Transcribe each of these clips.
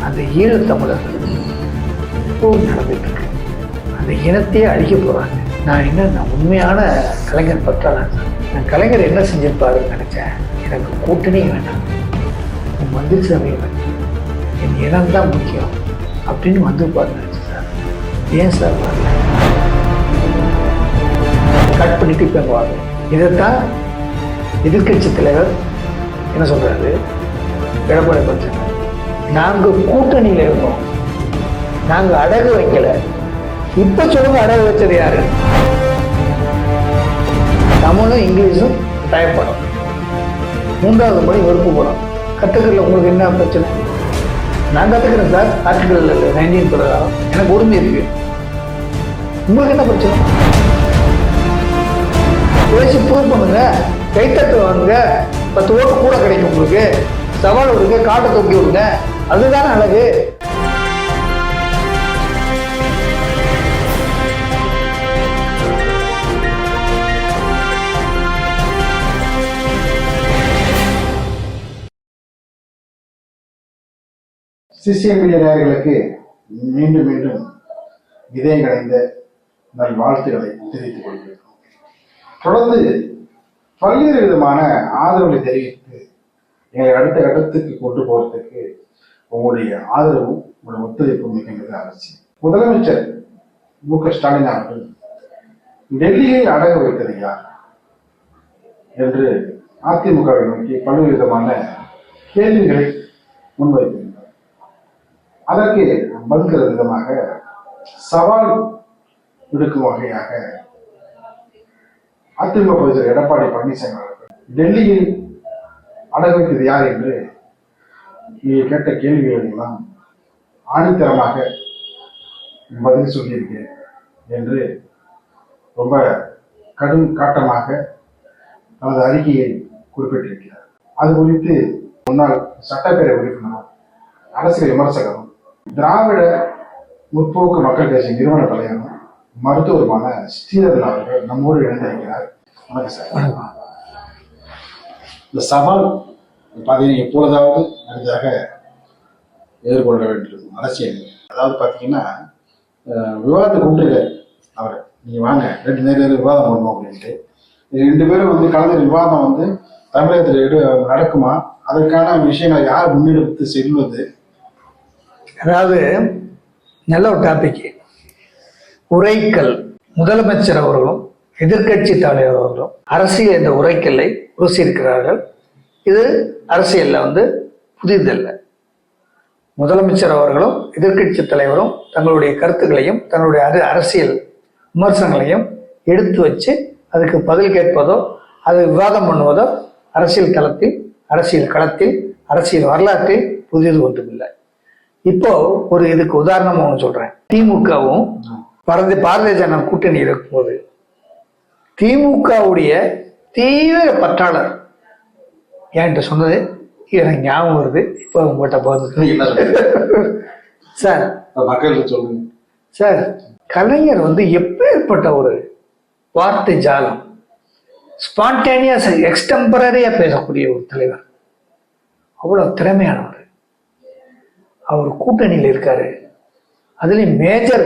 அந்த ஈழத்தமிழர்கள் நடந்துட்டு இருக்கு. அந்த இனத்தையே அழிக்க போறாங்க. நான் உண்மையான கலைஞர் பற்றாளன் சார். நான் கலைஞர் என்ன செஞ்சிருப்பாருன்னு நினைச்சேன். எனக்கு கூட்டணியும் வேண்டாம், மந்திரி சபையும் வேண்டாம், என் இனம் தான் முக்கியம் அப்படின்னு வந்திருப்பாருன்னு நினைச்சேன் சார். ஏன் சார் வரல? கட் பண்ணிட்டு இப்போ வாங்க. இதைத்தான் எதிர்கட்சி தலைவர் என்ன சொல்றாரு, எடப்பாடி பழனிசாமி. நாங்கள் கூட்டணியில் இருக்கோம், நாங்கள் அடகு வைக்கல. இப்ப சொல்லுங்க, அடகு வச்சது யாரு? தமிழும் இங்கிலீஷும் டயப்படம், 3வது மொழி வெறுப்பு படம் கற்றுக்கல. உங்களுக்கு என்ன பிரச்சனை? நான் கற்றுக்கிறேன் சார், ஆர்டிகல் 19 பிரகாரம் எனக்கு உரிமை இருக்கு. உங்களுக்கு என்ன பிரச்சனை? பேசி ப்ரூவ் பண்ணுங்க, கைத்தட்டு வாங்க, 10 ஓட்டு கூட கிடைக்கும். உங்களுக்கு சவால் விடுங்க, காட்டை தூக்கி விடுங்க, அதுதானே அழகு. சிசிஎம் நேயர்களுக்கு மீண்டும் மீண்டும் இதயம் கலைந்த நல் வாழ்த்துக்களை தெரிவித்துக் கொள்கிறோம். தொடர்ந்து பல்வேறு விதமான ஆதரவுகளை தெரிவித்து எங்களை அடுத்த கட்டத்துக்கு கொண்டு போறதுக்கு உங்களுடைய ஆதரவும் உங்களுடைய ஒத்துழைப்பும் மிகின்றது அவசியம். முதலமைச்சர் மு.க.ஸ்டாலின் அவர்கள் டெல்லியை அடக வைத்தது யார் என்று அதிமுகவை நோக்கி பல்வேறு விதமான கேள்விகளை முன்வைத்திருந்தார். அதற்கு பதில் விதமாக சவால் விடுக்கும் வகையாக அதிமுக பொதுச்செயலர் எடப்பாடி பழனிசாமி அவர்கள் டெல்லியில் அடகு வைத்தது யார் என்று நீங்கள் கேட்ட கேள்விகள் எல்லாம் ஆணித்தரமாக பதில் சொல்லியிருக்கேன் என்று ரொம்ப கடும் காட்டமாக தனது அறிக்கையை குறிப்பிட்டிருக்கிறார். அது குறித்து முன்னாள் சட்டப்பேரவை உறுப்பினரும் அரசியல் விமர்சகரும் திராவிட முற்போக்கு மக்கள் கட்சி நிறுவன தலைவரும் மருத்துவருமான ஸ்ரீதரன் அவர்கள் நம்மோடு இணைந்திருக்கிறார். வணக்கம் சார். இந்த சவால் பார்த்தீங்கன்னா எப்பொழுதாவது அடுத்ததாக எதிர்கொள்ள வேண்டியது அரசியல். அதாவது பார்த்தீங்கன்னா விவாதத்தை கூப்பிட்டு அவர் நீங்கள் வாங்க 2 நேரம் விவாதம் பண்ணணும் அப்படின்ட்டு 2 பேரும் கலந்து விவாதம் தமிழகத்தில் நடக்குமா, அதற்கான விஷயங்களை யார் முன்னெடுத்து செல்வது? அதாவது நல்ல ஒரு டாபிக். உரைக்கல். முதலமைச்சர் அவர்களும் எதிர்கட்சி தலைவர் அவர்களும் அரசியல் என்ற உரைக்கல்லை ருசியிருக்கிறார்கள். இது அரசியல்ல புதிதல்ல. முதலமைச்சர் அவர்களும் எதிர்கட்சி தலைவரும் தங்களுடைய கருத்துக்களையும் தங்களுடைய அரசியல் விமர்சனங்களையும் எடுத்து வச்சு அதுக்கு பதில் கேட்பதோ அது விவாதம் பண்ணுவதோ அரசியல் களத்தில் அரசியல் வரலாற்றில் புதியது ஒன்றுமில்லை. இப்போ ஒரு இதுக்கு உதாரணமா ஒன்று சொல்றேன். திமுகவும் பாரதிய ஜனதா கூட்டணி இருக்கும்போது திமுகவுடைய தீவிர பற்றாளர் என்கிட்ட சொன்னது எனக்கு ஞாபகம் வருது. இப்போ உங்கள்கிட்ட பகிர்ந்து சார், மக்களுக்கு சொல்லுங்க சார். கலைஞர் எப்பேற்பட்ட ஒரு வார்த்தை ஜாலம், ஸ்பான்டேனியஸ் எக்ஸ்டெம்பரரியா பேசக்கூடிய ஒரு தலைவர், அவ்வளவு திறமையானவர். அவர் கூட்டணியில் இருக்காரு, அதுலேயும் மேஜர்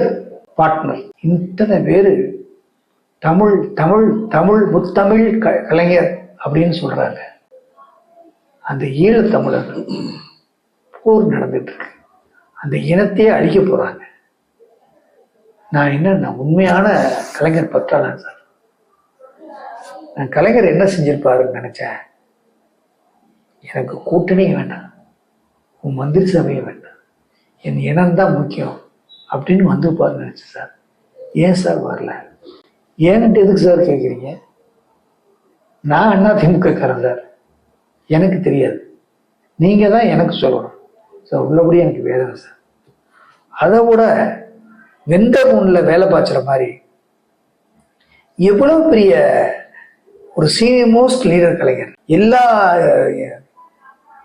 பார்ட்னர். இத்தனை பேரு தமிழ் தமிழ் தமிழ் முத்தமிழ் கலைஞர் அப்படின்னு சொல்றாங்க. அந்த ஈழத்தமிழர்கள் போர் நடந்துட்டு இருக்கு. அந்த இனத்தையே அழிக்க போறாங்க. நான் உண்மையான கலைஞர் பற்றாளன் சார். நான் கலைஞர் என்ன செஞ்சிருப்பாருன்னு நினைச்சேன். எனக்கு கூட்டணியும் வேண்டாம், மந்திரி சபையும் வேண்டாம், என் இனம்தான் முக்கியம் அப்படின்னு வந்திருப்பாருன்னு நினைச்சேன் சார். ஏன் சார் வரல? ஏன்ட்டு எதுக்கு சார் கேட்குறீங்க? நான் அதிமுககாரன் சார், எனக்கு தெரியாது, நீங்க தான் எனக்கு சொல்லணும் சார். உள்ளபடி எனக்கு வேதனை சார். அதை விட வெந்த முன்னில் வேலை பார்த்துற மாதிரி எவ்வளவு பெரிய ஒரு சீனியர் மோஸ்ட் லீடர் கலைஞர். எல்லா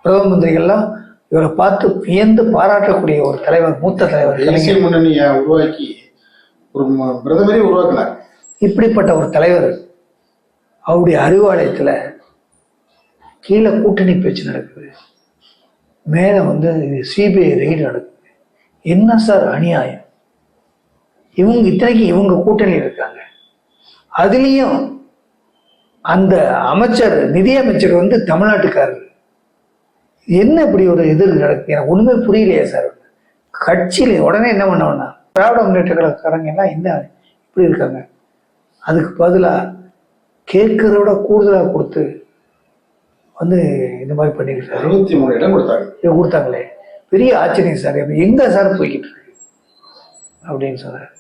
பிரதம மந்திரிகள்லாம் இவரை பார்த்து வியந்து பாராட்டக்கூடிய ஒரு தலைவர், மூத்த தலைவர். தேசிய முன்னணியை உருவாக்கி ஒரு பிரதமரே உருவாக்கினார். இப்படிப்பட்ட ஒரு தலைவர் அவருடைய அறிவாலயத்துல கீழே கூட்டணி பேச்சு நடக்குது. மேலே வந்து சிபிஐ ரெய்டு நடக்குது. என்ன சார் அநியாயம்! இவங்க இத்தனைக்கு இவங்க கூட்டணியில் இருக்காங்க. அதுலேயும் அந்த அமைச்சர், நிதியமைச்சர் வந்து தமிழ்நாட்டுக்காரர். என்ன இப்படி ஒரு இது நடக்குது? எனக்கு ஒண்ணுமே புரியலையே சார். கட்சியில உடனே என்ன பண்ணவனா, திராவிட முன்னேற்ற கழகக்காரங்க எல்லாம் என்ன இப்படி இருக்காங்க? அதுக்கு பதிலாக கேட்கறத விட கூடுதலாக கொடுத்து வந்து இந்த மாதிரி பண்ணிக்கிட்டாரு. 63 இடம் கொடுத்தாங்களே, பெரிய ஆச்சரியம் சார். எங்க சார் போய்கிட்டு இருக்கு அப்படின்னு சொன்னார்.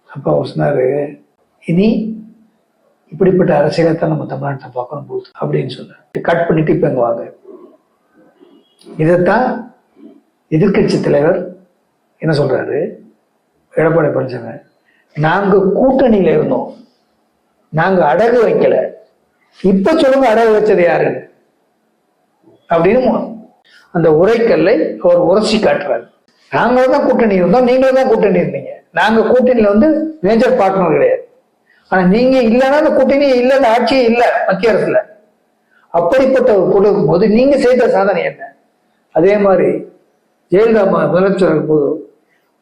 அப்போ அவர் சொன்னாரு, இனி இப்படிப்பட்ட அரசியலை தான் நம்ம தமிழ்நாட்டை பார்க்கணும் போகுது அப்படின்னு சொன்னார். கட் பண்ணிட்டு இப்ப எங்க வாங்க. இதைத்தான் எதிர்கட்சி தலைவர் என்ன சொல்றாரு, எடப்பாடி பழனிசாமி, நாங்க கூட்டணியில இருந்தோம், நாங்க அடகு வைக்கல, இப்ப சொல்லுங்க அடகு வச்சது யாரு அப்படின்னு அந்த உரைக்கல்லை அவர் உரசி காட்டுறாரு. நாங்களும் தான் கூட்டணி இருந்தோம், நீங்களும் தான் கூட்டணி இருந்தீங்க. நாங்க கூட்டணியில வந்து மேஜர் பார்ட்னர் கிடையாது. ஆனா நீங்க இல்லைன்னா அந்த கூட்டணியே இல்லை, அந்த ஆட்சியே இல்லை மத்திய அரசுல. அப்படிப்பட்ட ஒரு கொடுக்கும் போது நீங்க செய்த சாதனை என்ன? அதே மாதிரி ஜெயலலிதா முதலமைச்சர் இருக்கும்போது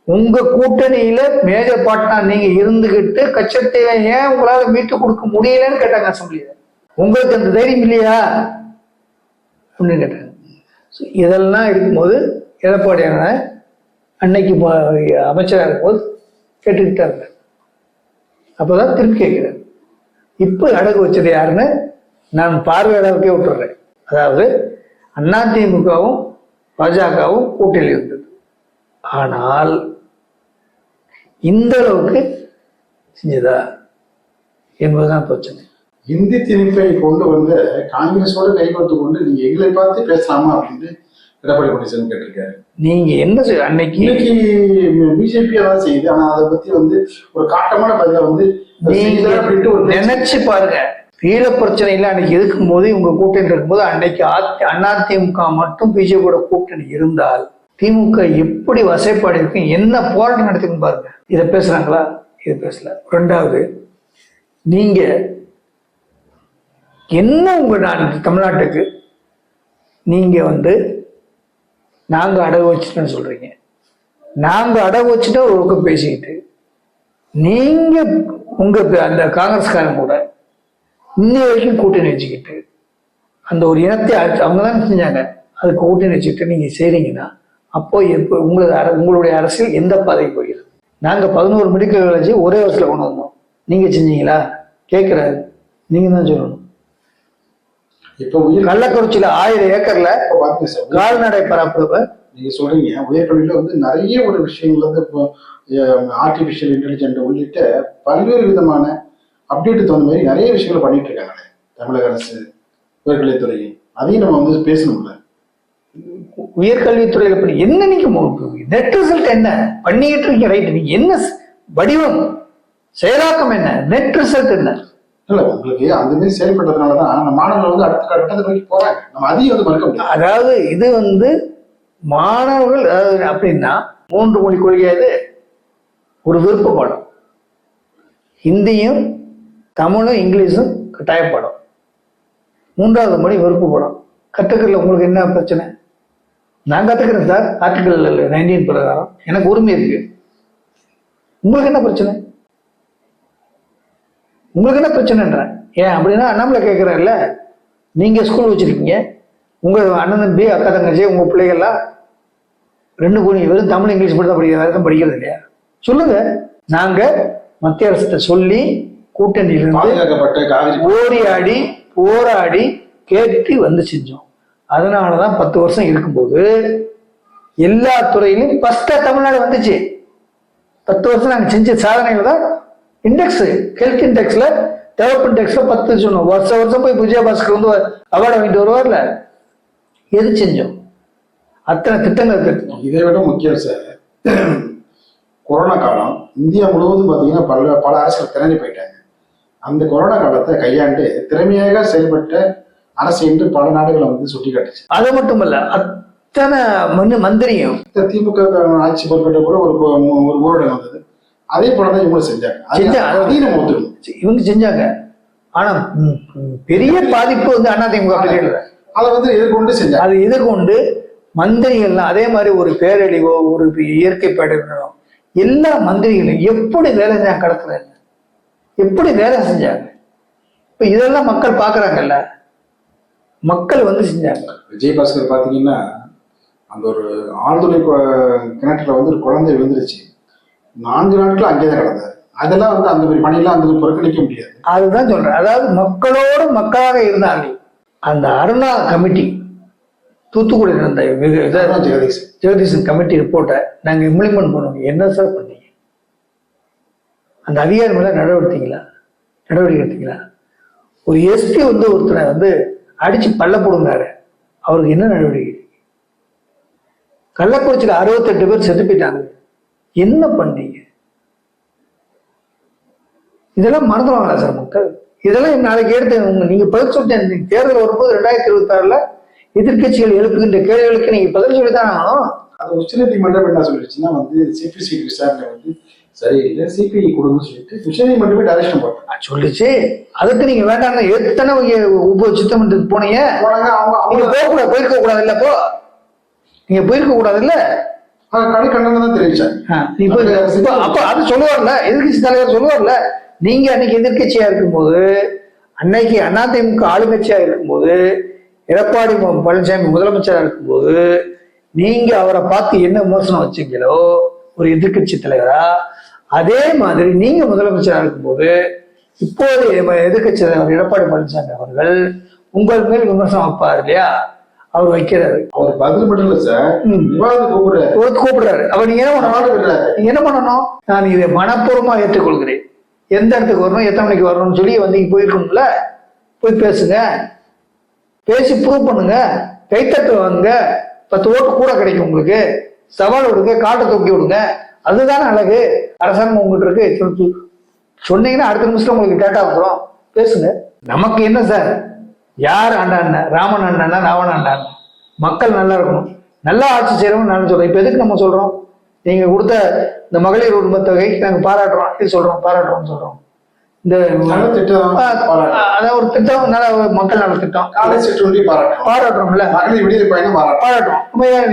உங்க கூட்டணியில மேஜர் பார்ட்னர் நீங்க இருந்துகிட்டு கச்சத்தை ஏன் உங்களால மீட்டு கொடுக்க முடியலன்னு கேட்டாங்க அசம்பிளியில. உங்களுக்கு அந்த தைரியம் இல்லையா அப்படின்னு கேட்டாங்க. இதெல்லாம் இருக்கும்போது எடப்பாடியான அன்னைக்கு அமைச்சராக இருக்கும்போது கேட்டுக்கிட்டா இருந்தார். அப்போதான் திருப்பி கேட்கிறேன், இப்போ அடகு வச்சது யாருன்னு நான் பார்வையாளருக்கே விட்டுறேன். அதாவது அதிமுகவும் பாஜகவும் கூட்டணியில் இருந்தது, ஆனால் இந்த அளவுக்கு செஞ்சதா என்பதுதான் பிரச்சனை. இந்தி திணிப்பை கொண்டு வந்து காங்கிரஸோட கைகோர்த்து கொண்டு நீங்க எங்களை பார்த்து பேசலாமா அப்படின்னு எடப்பாடி பழனிசாமி கேட்டிருக்காரு. நீங்க என்ன அன்னைக்கு பிஜேபி தான் செய்யுது, ஆனா அதை பத்தி வந்து ஒரு காட்டமான பதில வந்து நினைச்சு பாருங்க. ஈழ பிரச்சனையில அன்னைக்கு இருக்கும் போது உங்க கூட்டணி இருக்கும்போது அன்னைக்கு அதிமுக மட்டும் பிஜேபியோட கூட்டணி இருந்தால் திமுக எப்படி வசைப்பாடு இருக்கு, என்ன போராட்டம் நடத்துக்குன்னு பாருங்க. இதை பேசுறாங்களா? இதை பேசல. ரெண்டாவது, நீங்க என்ன உங்க தமிழ்நாட்டுக்கு நீங்க வந்து நாங்க அடகு வச்சுட்டோன்னு சொல்றீங்க. நாங்க அடகு வச்சுட்டா ஒரு பக்கம் பேசிக்கிட்டு நீங்க உங்க அந்த காங்கிரஸ்காரன் கூட இன்னி வரைக்கும் கூட்டணி வச்சுக்கிட்டு அந்த ஒரு இனத்தை அவங்க தான் செஞ்சாங்க, அதுக்கு கூட்டணி வச்சுக்கிட்டு நீங்க செய்றீங்கன்னா அப்போ எப்போ உங்களுடைய அரசியல் எந்த பாதைக்கு போகிறது? நாங்க 11 மெடிக்கல் காலேஜ் ஒரே வருஷத்துல கொண்டு வந்தோம், நீங்க செஞ்சீங்களா? கேட்கிறாரு, நீங்க தான் சொல்லணும். இப்போ கள்ளக்குறிச்சியில 1000 ஏக்கர்ல கால்நடை பராமரிப்பு நீங்க சொல்றீங்க. உயர்கல்வியில வந்து நிறைய ஒரு விஷயங்கள் வந்து இப்போ ஆர்டிபிஷியல் இன்டெலிஜென்ட் உள்ளிட்ட பல்வேறு விதமான அப்டேட் தகுந்த மாதிரி நிறைய விஷயங்களை பண்ணிட்டு இருக்காங்களே தமிழக அரசு உயர்கல்வித்துறை. அதையும் நம்ம வந்து பேசணும்ல. உயர்கல்வித்துறையில பண்ணி என்ன நீங்க நெட் ரிசல்ட் என்ன பண்ணிக்கிட்டு இருக்கீங்க? ரைட், நீங்க என்ன வடிவம் செயலாக்கம் என்ன? நெட் ரிசல்ட் என்ன? இல்ல, உங்களுக்கு அந்த மாதிரி செயல்பட்டதுனாலதான் நம்ம மாணவர்கள் வந்து அடுத்த கட்டத்தை நோக்கி போறாங்க. நம்ம அதையும் வந்து மறுக்க முடியாது. அதாவது இது வந்து மாணவர்கள் அப்படின்னா 3 மொழி கொள்கையாது, ஒரு விருப்ப பாடம், ஹிந்தியும் தமிழும் இங்கிலீஷும் கட்டாயப்படும், 3வது மொழி விருப்ப பாடம். கத்துக்கிறதுல உங்களுக்கு என்ன பிரச்சனை? நான் கத்துக்கிறேன் சார், ஆர்டிகல் 19 பிரகாரம் எனக்கு உரிமை இருக்கு. உங்களுக்கு என்ன பிரச்சனை? உங்களுக்கு என்ன பிரச்சனைன்றேன். ஏன் அப்படின்னா அண்ணாமலை கேட்கிறேன்ல, நீங்க ஸ்கூல் வச்சிருக்கீங்க, உங்க அண்ணன் தம்பி அக்கா தங்கச்சி உங்க பிள்ளைகள்லாம் 2 கோடி வெறும் தமிழ் இங்கிலீஷ் மட்டும் தான் படிக்கிறது, படிக்கிறது இல்லையா? சொல்லுங்க. நாங்க மத்திய அரசு சொல்லி கூட்டணியிலிருந்து ஓடி ஆடி போராடி கேட்டு வந்து செஞ்சோம். அதனாலதான் 10 வருஷம் இருக்கும்போது எல்லா துறையிலும் ஃபர்ஸ்டா தமிழ்நாடு வந்துச்சு. 10 வருஷம் நாங்க செஞ்ச சாதனைகள் தான் இண்டெக்ஸ், ஹெல்த் இண்டெக்ஸ்ல டெவலப்மெண்ட் இண்டெக்ஸ்ல 10 சொன்னோம். வருஷம் போய் விஜயபாஸ்கர் வந்து அவார்டு வாங்கிட்டு வருவார்ல, எது செஞ்சோம்? அத்தனை திட்டங்கள் கட்டணும். இதை விட முக்கியம் சார், கொரோனா காலம் இந்தியா முழுவதும் பார்த்தீங்கன்னா பல அரசியல் திறனி போயிட்டாங்க. அந்த கொரோனா காலத்தை கையாண்டு திறமையாக செயல்பட்ட அரசு என்று பல நாடுகளை வந்து சுட்டி காட்டுச்சு. அது மட்டுமல்ல, அத்தனை மந்திரியும் திமுக ஆட்சி பொறுப்பேற்ற கூட ஒரு ஊரடங்கு வந்தது. அதே போலதான் இவங்க செஞ்சாங்க. இவங்க செஞ்சாங்க. ஆனா பெரிய பாதிப்பு வந்து அதிமுக அதை வந்து எதிர்கொண்டு செஞ்சாங்க. அதை எதிர்கொண்டு மந்திரிகள்லாம் அதே மாதிரி ஒரு பேரழிவோ ஒரு இயற்கை பேரழிவோ எல்லா மந்திரிகளும் எப்படி வேலை செஞ்சாங்க கடத்துல, எப்படி வேலை செஞ்சாங்க. இப்ப இதெல்லாம் மக்கள் பாக்குறாங்கல்ல, மக்கள் வந்து செஞ்சாங்க. விஜயபாஸ்கர் பாத்தீங்கன்னா அந்த ஒரு ஆழ்துளை கிணற்றுல வந்து ஒரு குழந்தை விழுந்துருச்சு, 4 நாட்கள் அங்கேயே தான் கிடந்தாரு. அதெல்லாம் வந்து அந்த மாதிரி பணியெல்லாம் அந்த புறக்கணிக்க முடியாது. அதுதான் சொல்றேன். அதாவது மக்களோடு மக்களாக இருந்தார்கள். அந்த அருணா கமிட்டி தூத்துக்குடி இருந்த ஜெகதீசன் கமிட்டி ரிப்போர்ட்டை நாங்கள் இம்ப்ளிமெண்ட் பண்ணுவோம். என்ன சார் பண்ணீங்க? அந்த அதிகாரி மேல நடவடிக்கை எடுத்தீங்களா? ஒரு எஸ்பி வந்து ஒருத்தரை வந்து அடிச்சு பல்ல போடுங்காரு, அவருக்கு என்ன நடவடிக்கை? கள்ளக்குறிச்சியில் 68 பேர் செத்து போயிட்டாங்க, என்ன பண்ணீங்க? இதெல்லாம் மறந்துடுவாங்களா சார் மக்கள்? இதெல்லாம் நாளைக்கு எடுத்து நீங்க பதில் சொல்லிட்டு தேர்தல் வரும்போது 2026 எதிர்கட்சிகள் எழுப்புகின்ற கேள்விகளுக்கு நீங்க பதில் சொல்லித்தான் ஆகணும். அது உச்சநீதிமன்றம் என்ன சொல்லிடுச்சுன்னா வந்து சிபிசிஐடி விசாரணை வந்து சரியில்லை, சிபிஐ கொடுன்னு சொல்லிட்டு உச்சநீதிமன்றமே டைரக்ஷன் போட்டாங்க சொல்லிச்சு. அதுக்கு நீங்க வேண்டாம் எத்தனை உச்சநீதிமன்றத்துக்கு போனீங்க? அவங்க போயிருக்க கூடாது இல்ல, அப்போ நீங்க போயிருக்க கூடாது இல்ல, கடி கண்டனம் தான் தெரிவிச்சாங்க. அப்ப அது சொல்லுவார்ல, எதிர்கட்சி தலைவர் சொல்லுவார்ல, நீங்க அன்னைக்கு எதிர்கட்சியா இருக்கும்போது, அன்னைக்கு அதிமுக ஆளுங்கட்சியா இருக்கும்போது, எடப்பாடி பழனிசாமி முதலமைச்சரா இருக்கும்போது நீங்க அவரை பார்த்து என்ன விமர்சனம் வச்சீங்களோ ஒரு எதிர்கட்சி தலைவரா, அதே மாதிரி நீங்க முதலமைச்சரா இருக்கும்போது இப்போது எதிர்கட்சி தலைவர் எடப்பாடி பழனிசாமி அவர்கள் உங்கள் மேல் விமர்சனம் வைப்பார் இல்லையா? அவர் வைக்கிறாரு. அவர் பதில் மட்டும் இல்ல சார், கூப்பிடுறாரு. அவர் நீங்க என்ன பண்ணணும்? நான் இதை மனப்பூர்வமா ஏற்றுக்கொள்கிறேன். எந்த இடத்துக்கு வரணும், எத்தனை மணிக்கு வரணும்னு சொல்லி வந்து போயிருக்கணும்ல, போய் பேசுங்க, பேசி ப்ரூவ் பண்ணுங்க, கைத்தட்டு வாங்க, 10 ஓட்டு கூட கிடைக்கும் உங்களுக்கு. சவால் விடுங்க, காட்டை தூக்கி விடுங்க, அதுதானே அழகு. அரசாங்கம் உங்கள்கிட்ட இருக்கு சொன்னீங்கன்னா அடுத்த நிமிஷம் உங்களுக்கு டேட்டா வந்துடும், பேசுங்க. நமக்கு என்ன சார், யார் ஆண்டாண்ண, ராமன் ஆண்டாண்ணா, ராவண ஆண்டாண்ண, மக்கள் நல்லா இருக்கணும், நல்லா ஆட்சி செய்யறோம்னு நான் சொல்றேன். இப்ப எதுக்கு நம்ம சொல்றோம்? நீங்க கொடுத்த இந்த மகளிர் உரிமை தொகை நாங்க பாராட்டுறோம், இது சொல்றோம், பாராட்டுறோம்னு சொல்றோம். இந்த அதான் ஒரு திட்டம், நல்ல மக்கள் நல திட்டம் பாராட்டுறோம்ல, பாராட்டுறோம்.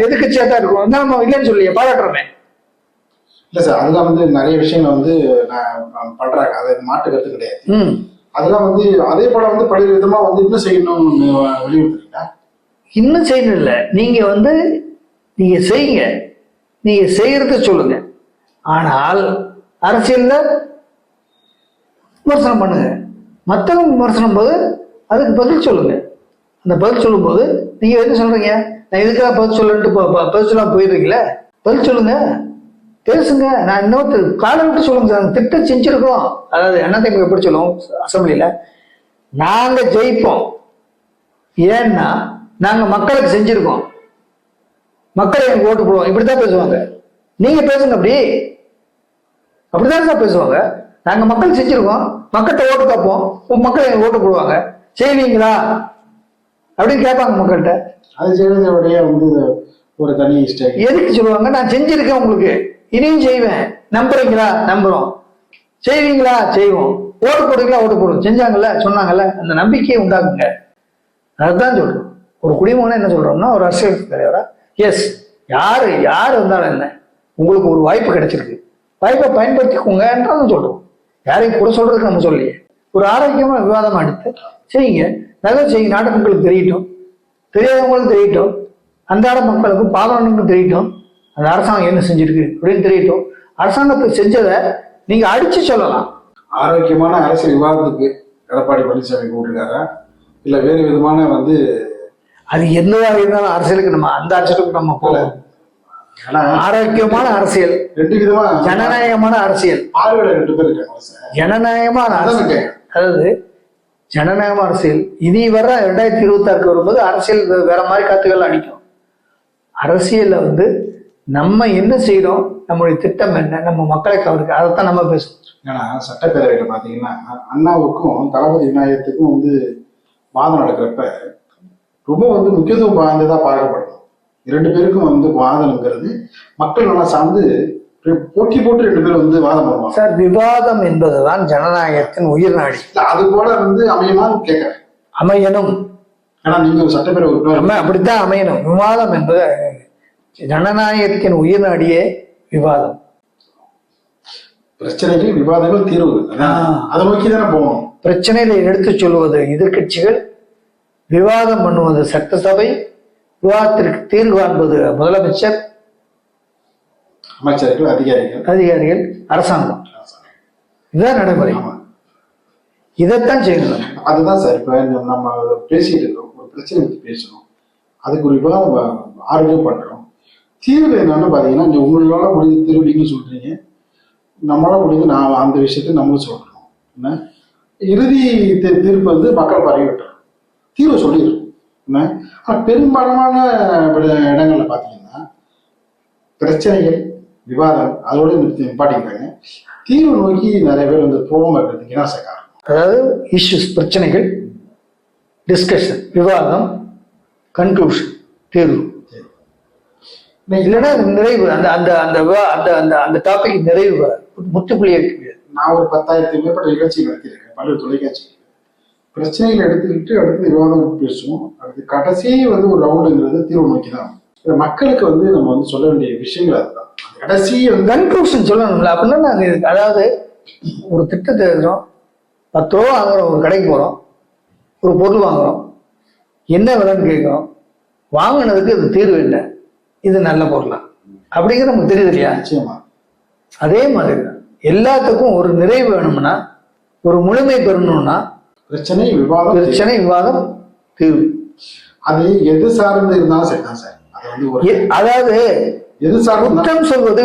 எதிர்கட்சியா தான் இருக்கும், நம்ம இல்லைன்னு சொல்லியே பாராட்டுறோமே. இல்ல சார், அதெல்லாம் வந்து நிறைய விஷயங்கள் வந்து பண்றாங்க, அதை மாற்று கருத்து கிடையாது. அதெல்லாம் வந்து அதே போல வந்து பல்வேறு விதமா வந்து இன்னும் செய்யணும்னு வலியுறுத்துறீங்களா? இன்னும் செய்யணும் இல்ல, நீங்க வந்து நீங்க செய்யுங்க, நீங்க செய்யறத சொல்லுங்க. ஆனால் அரசியல்ல விமர்சனம் பண்ணுங்க, மற்றவங்க விமர்சனம் போது அதுக்கு பதில் சொல்லுங்க. அந்த பதில் சொல்லும் போது நீங்க எது சொல்றீங்க, நான் இதுக்காக பதில் சொல்லன்ட்டு பதில் சொல்லாம போயிடுறீங்களே, பதில் சொல்லுங்க, பேசுங்க. நான் இன்னொரு காலை விட்டு சொல்லுங்க சார், திட்டம் செஞ்சிருக்கோம். அதாவது என்னத்தையும் எப்படி சொல்லுவோம் அசம்பிளியில, நாங்க ஜெயிப்போம், ஏன்னா நாங்க மக்களுக்கு செஞ்சிருக்கோம், மக்கள் எனக்கு ஓட்டு போடுவோம், இப்படித்தான் பேசுவாங்க. நீங்க பேசுங்க, அப்படிதான் சார் பேசுவாங்க. நாங்க மக்கள் செஞ்சிருக்கோம், மக்கள்கிட்ட ஓட்டு பார்ப்போம், மக்கள் எனக்கு ஓட்டு போடுவாங்க, செய்வீங்களா அப்படின்னு கேட்பாங்க மக்கள்கிட்ட. அது செய்வதோடைய வந்து ஒரு தனி எதுக்கு சொல்லுவாங்க, நான் செஞ்சிருக்கேன் உங்களுக்கு, இனியும் செய்வேன், நம்புறீங்களா? நம்புறோம். செய்வீங்களா? செய்வோம். ஓட்டு போடுவீங்களா? ஓட்டு போடுவோம். செஞ்சாங்கல்ல, சொன்னாங்கல்ல, அந்த நம்பிக்கையை உண்டாக்குங்க. அதுதான் சொல்றோம். ஒரு குடிமகனை என்ன சொல்றோம்னா, ஒரு அரசியல் தலைவரா, எஸ், யாரு இருந்தாலும் என்ன, உங்களுக்கு ஒரு வாய்ப்பு கிடைச்சிருக்கு, வாய்ப்பை பயன்படுத்திக்கோங்கன்றதான் சொல்றோம். யாரையும் கூட சொல்றதுக்கு நம்ம சொல்லியே, ஒரு ஆரோக்கியமா விவாதமா எடுத்து செய்யுங்க, நல்லது செய்யுங்க. நாட்டு மக்களுக்கு தெரியட்டும், தெரியாதவங்களுக்கும் தெரியட்டும், அன்றாட மக்களுக்கும் பாவனைக்கும் தெரியட்டும், அந்த அரசாங்கம் என்ன செஞ்சிருக்கு அப்படின்னு தெரியட்டும். அரசாங்கத்துக்கு செஞ்சதை நீங்க அடிச்சு சொல்லலாம். ஆரோக்கியமான அரசியல் விவாதத்துக்கு எடப்பாடி பழனிசாமி கூப்பிட்டுருக்காரா, இல்ல வேறு விதமான வந்து அது என்னதாக இருந்தாலும் அரசியலுக்கு நம்ம அந்த அரசியலுக்கு நம்ம போல. ஆரோக்கியமான அரசியல், 2 விதமா ஜனநாயகமான அரசியல், 2 பேர் இருக்காங்க. ஜனநாயகமான அரசியல், அதாவது ஜனநாயகமான அரசியல். இனி வர 2026 வரும்போது அரசியல் வேற மாதிரி காத்துகள் அடிக்கும். அரசியல்ல வந்து நம்ம என்ன செய்யறோம், நம்மளுடைய திட்டம் என்ன, நம்ம மக்களை கவருக்கு, அதைத்தான் நம்ம பேசணும். ஏன்னா சட்டப்பேரவையில பாத்தீங்கன்னா அண்ணாவுக்கும் தளபதி விநாயகத்துக்கும் வந்து வாதம் நடக்கிறப்ப ரொம்ப வந்து முக்கியத்துவம் வாய்ந்ததா பார்க்கப்படும். 2 பேருக்கும் வந்து வாதம்ங்கிறது மக்கள் நல்லா சார்ந்து போட்டி போட்டு 2 பேரும் வந்து வாதம் பண்ணுவாங்க சார். விவாதம் என்பதுதான் ஜனநாயகத்தின் உயிர் நாடி. அது போல வந்து அமையமான்னு கேட்கிறேன். அமையணும். ஆனா நீங்க ஒரு சட்டப்பேரவை அப்படித்தான் அமையணும். விவாதம் என்பது ஜனநாயகத்தின் உயிர் நாடியே விவாதம். பிரச்சனைகள், விவாதங்கள், தீர்வு, அதை நோக்கி தானே போகணும். பிரச்சனைகளை எடுத்துச் சொல்வது எதிர்கட்சிகள், விவாதம் பண்ணுவது சட்டசபை, விவாதத்திற்கு தீர்வு காண்பது முதலமைச்சர், அமைச்சர்கள், அதிகாரிகள், அரசாங்கம். இதுதான் நடைமுறை. இதைத்தான் செய்யணும். அதுதான் சார். இப்ப நம்ம பேசிட்டு இருக்கோம், ஒரு பிரச்சனை பத்தி பேசணும், அதுக்கு ஒரு விவாதம் ஆரோக்கியம் பண்றோம். தீர்வு என்னன்னு பாத்தீங்கன்னா, உங்களால முடிஞ்ச தீர்வு நீங்க சொல்றீங்க, நம்மளால முடிஞ்சு நான் அந்த விஷயத்த நம்மளும் சொல்றோம். என்ன இறுதி தீர்ப்பு வந்து மக்கள் பரவிவிட்டோம், தீர்வு சொல்லிடும். என்ன ஆனா பெரும்பாலான இடங்கள்ல பாத்தீங்கன்னா பிரச்சனைகள், விவாதம் அதோட நிப்பாட்டிக்கிறாங்க. தீர்வு நோக்கி நிறைய பேர் வந்து போகாம இருக்கிறதுக்கு என்ன சார் காரணம்? அதாவது இஷ்யூஸ், பிரச்சனைகள், டிஸ்கஷன், விவாதம், கன்க்ளூஷன், தீர்வு. இல்லைன்னா நிறைவு, அந்த அந்த அந்த அந்த அந்த அந்த டாபிக் நிறைவு முற்றுப்புள்ளியே இருக்கு. நான் ஒரு 10,000 மேற்பட்ட நிகழ்ச்சி நடத்தியிருக்கேன் பல்வேறு தொலைக்காட்சிகள். பிரச்சனைகள் எடுத்துக்கிட்டு அடுத்து விவாதம் பேசுவோம், அடுத்து கடைசி வந்து ஒரு ரவுண்டுங்கிறது தீர்வு நோக்கி தான். மக்களுக்கு வந்து நம்ம வந்து சொல்ல வேண்டிய விஷயங்கள் அதுதான். கடைசி கன்க்ளூஷன் சொல்லணும்ல. அப்படின்னா நாங்கள் அதாவது ஒரு திட்டத்தை எழுதுறோம், 10 ரூபா வாங்குறோம், ஒரு கடைக்கு போகிறோம், ஒரு பொருள் வாங்குறோம், என்ன விலைன்னு கேட்குறோம், வாங்கினதுக்கு இது தீர்வு இல்லை, இது நல்ல பொருளா அப்படிங்கிற நமக்கு தெரியுது இல்லையா? நிச்சயமா. அதே மாதிரி தான் எல்லாத்துக்கும் ஒரு நிறைவு வேணும்னா, ஒரு முழுமை பெறணும்னா பிரச்சனை, விவாதம், தீர்வு. அது எது சார்ந்து இருந்தாலும் சரிதான் சார். அதாவது குற்றம் சொல்வது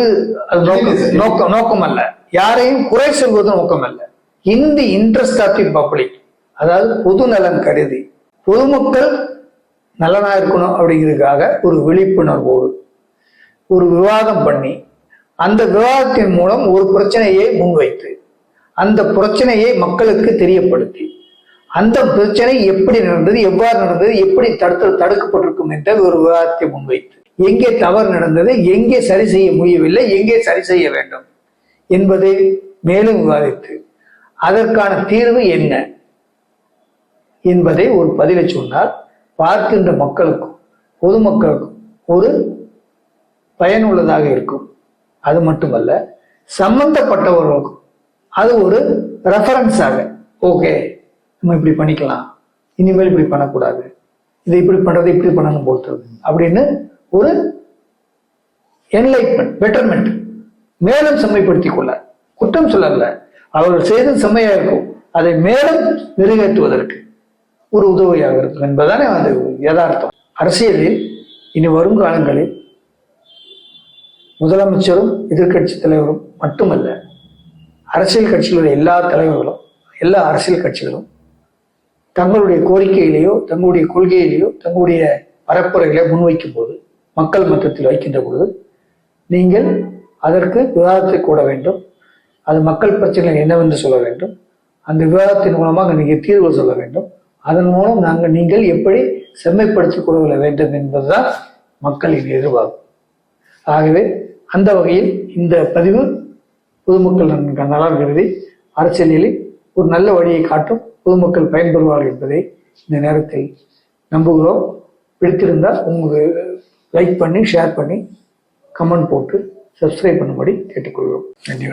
நோக்கம் அல்ல, யாரையும் குறை சொல்வது நோக்கம் அல்ல. In the interest of the public, அதாவது பொது நலன் கருதி பொதுமக்கள் நலனா இருக்கணும் அப்படிங்கிறதுக்காக ஒரு விழிப்புணர்வோடு ஒரு விவாதம் பண்ணி, அந்த விவாதத்தின் மூலம் ஒரு பிரச்சனையை முன்வைத்து, அந்த பிரச்சனையை மக்களுக்கு தெரியப்படுத்தி, அந்த பிரச்சனை எப்படி நடந்தது, எவ்வாறு நடந்தது, எப்படி தடுக்கப்பட்டிருக்கும் என்ற ஒரு விவாதத்தை முன்வைத்து, எங்கே தவறு நடந்தது, எங்கே சரி செய்ய முடியவில்லை, எங்கே சரி செய்ய வேண்டும் என்பதை மேலும் விவாதித்து அதற்கான தீர்வு என்ன என்பதை ஒரு பதிலை சொன்னால் பார்க்கின்ற மக்களுக்கும் பொதுமக்களுக்கும் ஒரு பயனுள்ளதாக இருக்கும். அது மட்டுமல்ல, சம்பந்தப்பட்டவர்களுக்கும் அது ஒரு ரெஃபரன்ஸாக, ஓகே நம்ம இப்படி பண்ணிக்கலாம், இனிமேல் இப்படி பண்ணக்கூடாது, இதை இப்படி பண்றது இப்படி பண்ணணும் போகிறது அப்படின்னு ஒரு என்லைட்மெண்ட், பெட்டர்மெண்ட், மேலும் செம்மைப்படுத்திக் கொள்ள, குற்றம் சொல்லல, அவர்கள் செய்த செம்மையா இருக்கும், அதை மேலும் நிறைவேற்றுவதற்கு ஒரு உதவியாக இருக்கும் என்பதுதானே அது யதார்த்தம். அரசியலில் இனி வரும் காலங்களில் முதலமைச்சரும் எதிர்கட்சி தலைவரும் மட்டுமல்ல, அரசியல் கட்சிகளுடைய எல்லா தலைவர்களும், எல்லா அரசியல் கட்சிகளும் தங்களுடைய கோரிக்கையிலேயோ தங்களுடைய கொள்கையிலேயோ தங்களுடைய பரப்புரைகளை முன்வைக்கும் போது, மக்கள் மன்றத்தில் வைக்கின்ற பொழுது, நீங்கள் அதற்கு விவாதத்தை கூட வேண்டும், அது மக்கள் பிரச்சனை என்னவென்று சொல்ல வேண்டும், அந்த விவாதத்தின் மூலமாக நீங்கள் தீர்வு சொல்ல வேண்டும், அதன் மூலம் நீங்கள் எப்படி செம்மைப்படுத்திக் கொள்ள வேண்டும் என்பதுதான் மக்களின் எதிர்பார்ப்பு. ஆகவே அந்த வகையில் இந்த பதிவு பொதுமக்கள் நலன் கருதி அரசியலில் ஒரு நல்ல வழியை காட்டும், பொதுமக்கள் பயன்பெறுவார்கள் என்பதை இந்த நேரத்தில் நம்புகிறோம். பிடித்திருந்தால் உங்களுக்கு லைக் பண்ணி, ஷேர் பண்ணி, கமெண்ட் போட்டு சப்ஸ்கிரைப் பண்ணும்படி கேட்டுக்கொள்கிறோம். நன்றி.